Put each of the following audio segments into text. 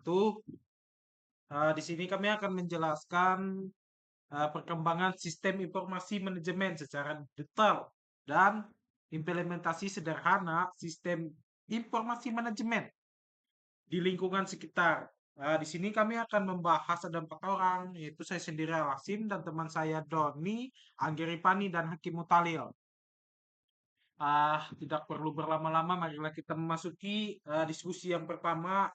wabarakatuh. Di sini kami akan menjelaskan perkembangan sistem informasi manajemen secara detail dan implementasi sederhana sistem informasi manajemen di lingkungan sekitar. Di sini kami akan membahas ada 4 orang, yaitu saya sendiri Alasim dan teman saya Doni, Anggeripani, dan Hakim Mutalil. Tidak perlu berlama-lama, marilah kita memasuki diskusi yang pertama.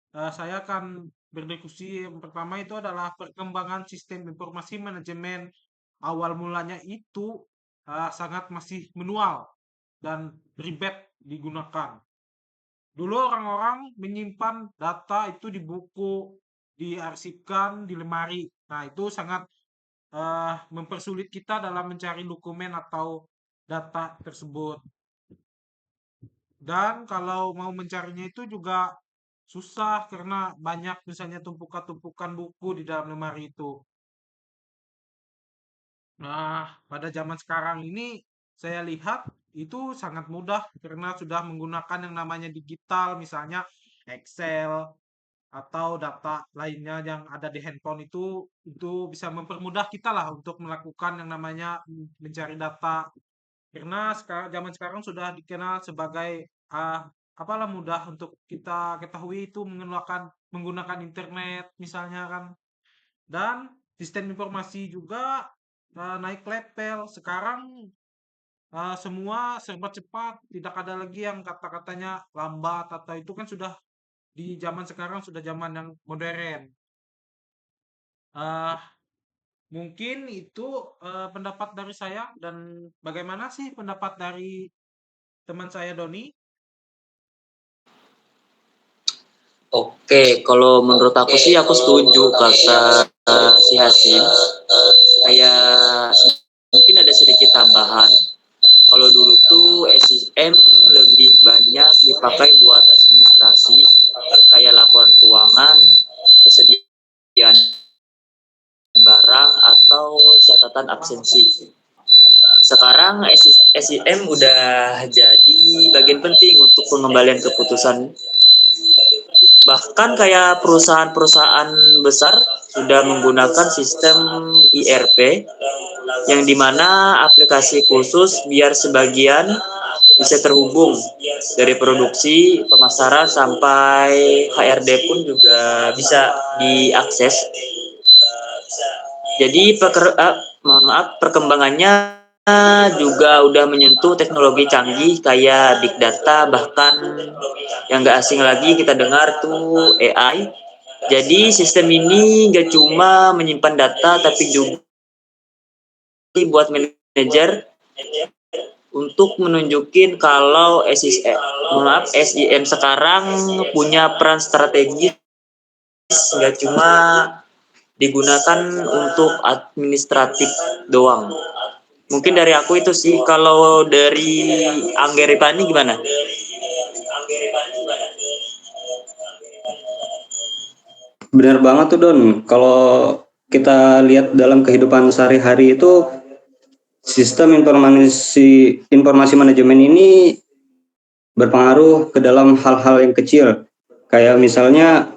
Saya akan berdiskusi yang pertama itu adalah perkembangan sistem informasi manajemen. Awal mulanya itu sangat masih manual dan ribet digunakan. Dulu orang-orang menyimpan data itu di buku, diarsipkan di lemari. Nah, itu sangat mempersulit kita dalam mencari dokumen atau data tersebut. Dan kalau mau mencarinya itu juga susah karena banyak misalnya tumpukan-tumpukan buku di dalam lemari itu. Nah, pada zaman sekarang ini saya lihat itu sangat mudah karena sudah menggunakan yang namanya digital, misalnya Excel atau data lainnya yang ada di handphone itu bisa mempermudah kita lah untuk melakukan yang namanya mencari data. Karena zaman sekarang sudah dikenal sebagai apalah mudah untuk kita ketahui itu menggunakan internet misalnya kan. Dan sistem informasi juga naik level. Sekarang semua serba cepat, tidak ada lagi yang kata-katanya lambat atau itu kan sudah di zaman sekarang sudah zaman yang modern. Eh Mungkin itu pendapat dari saya dan bagaimana sih pendapat dari teman saya Doni? Oke, kalau menurut aku sih aku setuju kata si Hasim. Kayak mungkin ada sedikit tambahan. Kalau dulu tuh SIM lebih banyak dipakai buat administrasi, kayak laporan keuangan, kesediaan barang, atau catatan absensi. Sekarang SIM udah jadi bagian penting untuk pengembalian keputusan. Bahkan kayak perusahaan-perusahaan besar sudah menggunakan sistem IRP yang dimana aplikasi khusus biar sebagian bisa terhubung dari produksi, pemasaran sampai HRD pun juga bisa diakses. Jadi perkembangannya juga udah menyentuh teknologi canggih kayak big data, bahkan yang gak asing lagi kita dengar tuh AI. Jadi sistem ini gak cuma menyimpan data tapi juga buat manajer untuk menunjukin kalau SIM sekarang punya peran strategis, gak cuma digunakan untuk administratif doang. Mungkin dari aku itu sih. Kalau dari Anggeripani gimana? Benar banget tuh Don. Kalau kita lihat dalam kehidupan sehari-hari itu sistem informasi manajemen ini berpengaruh ke dalam hal-hal yang kecil. Kayak misalnya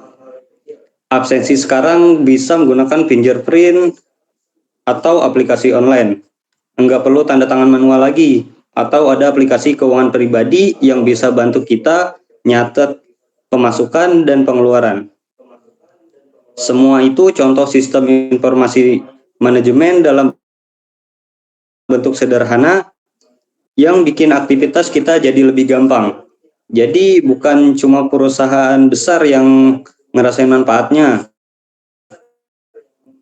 absensi sekarang bisa menggunakan fingerprint atau aplikasi online. Enggak perlu tanda tangan manual lagi. Atau ada aplikasi keuangan pribadi yang bisa bantu kita nyatet pemasukan dan pengeluaran. Semua itu contoh sistem informasi manajemen dalam bentuk sederhana yang bikin aktivitas kita jadi lebih gampang. Jadi bukan cuma perusahaan besar yang ngerasain manfaatnya,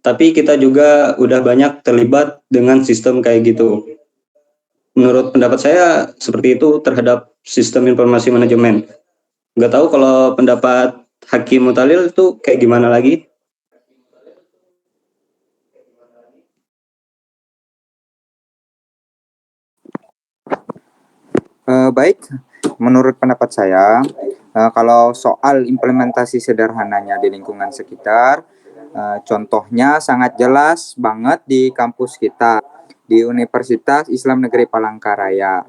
tapi kita juga udah banyak terlibat dengan sistem kayak gitu. Menurut pendapat saya seperti itu terhadap sistem informasi manajemen. Nggak tahu kalau pendapat Hakim Mutalil itu kayak gimana lagi? Baik, menurut pendapat saya, kalau soal implementasi sederhananya di lingkungan sekitar, contohnya sangat jelas banget di kampus kita, di Universitas Islam Negeri Palangkaraya.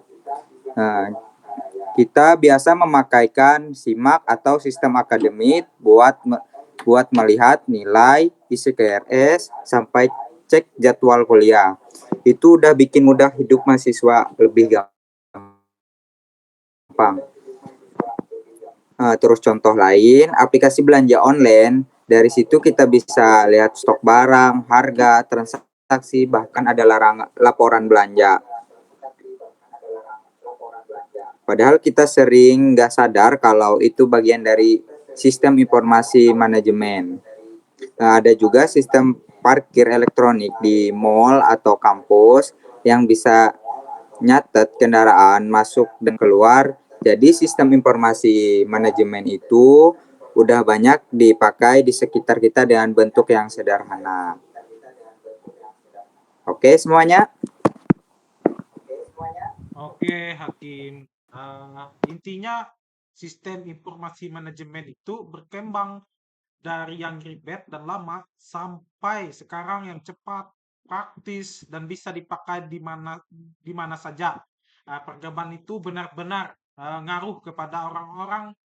Kita biasa memakaikan SIMAK atau sistem akademik buat melihat nilai, isi KRS, sampai cek jadwal kuliah. Itu udah bikin mudah hidup mahasiswa lebih gampang. Terus contoh lain, aplikasi belanja online. Dari situ kita bisa lihat stok barang, harga, transaksi, bahkan ada laporan belanja. Padahal kita sering nggak sadar kalau itu bagian dari sistem informasi manajemen. Ada juga sistem parkir elektronik di mall atau kampus yang bisa nyatet kendaraan masuk dan keluar. Jadi sistem informasi manajemen itu udah banyak dipakai di sekitar kita dengan bentuk yang sederhana. Oke semuanya? Oke, Hakim. Intinya sistem informasi manajemen itu berkembang dari yang ribet dan lama sampai sekarang yang cepat, praktis, dan bisa dipakai di mana saja. Perkembangan itu benar-benar ngaruh kepada orang-orang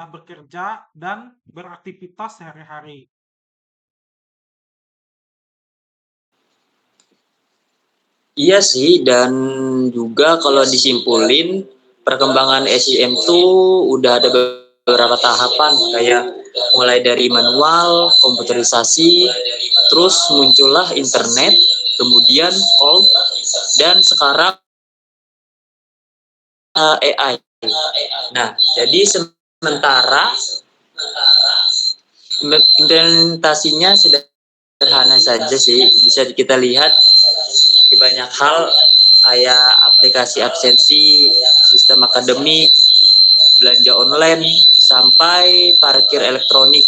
bekerja dan beraktivitas sehari-hari. Iya sih, dan juga kalau disimpulin perkembangan SIM tuh udah ada beberapa tahapan kayak mulai dari manual, komputerisasi, terus muncullah internet, kemudian cloud, dan sekarang AI. Nah, jadi sementara implementasinya sederhana saja sih, bisa kita lihat di banyak hal kayak aplikasi absensi, sistem akademik, belanja online, sampai parkir elektronik.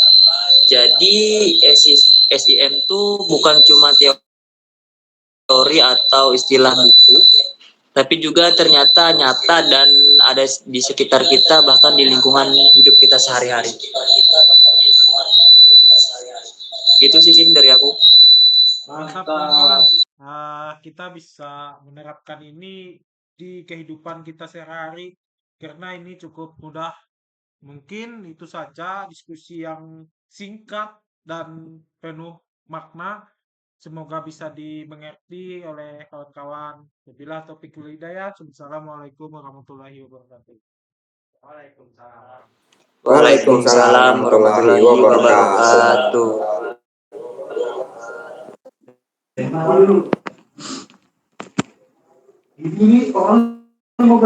Jadi SIM tuh bukan cuma teori atau istilah buku, tapi juga ternyata nyata dan ada di sekitar kita, bahkan di lingkungan hidup kita sehari-hari. Gitu sih Sim, dari aku. Mantap kawan-kawan. Kita bisa menerapkan ini di kehidupan kita sehari-hari karena ini cukup mudah. Mungkin itu saja diskusi yang singkat dan penuh makna. Semoga bisa dimengerti oleh kawan-kawan. Wabillahi taufiq wal hidayah. Assalamualaikum warahmatullahi wabarakatuh. Waalaikumsalam. Waalaikumsalam warahmatullahi wabarakatuh. Ini orang mau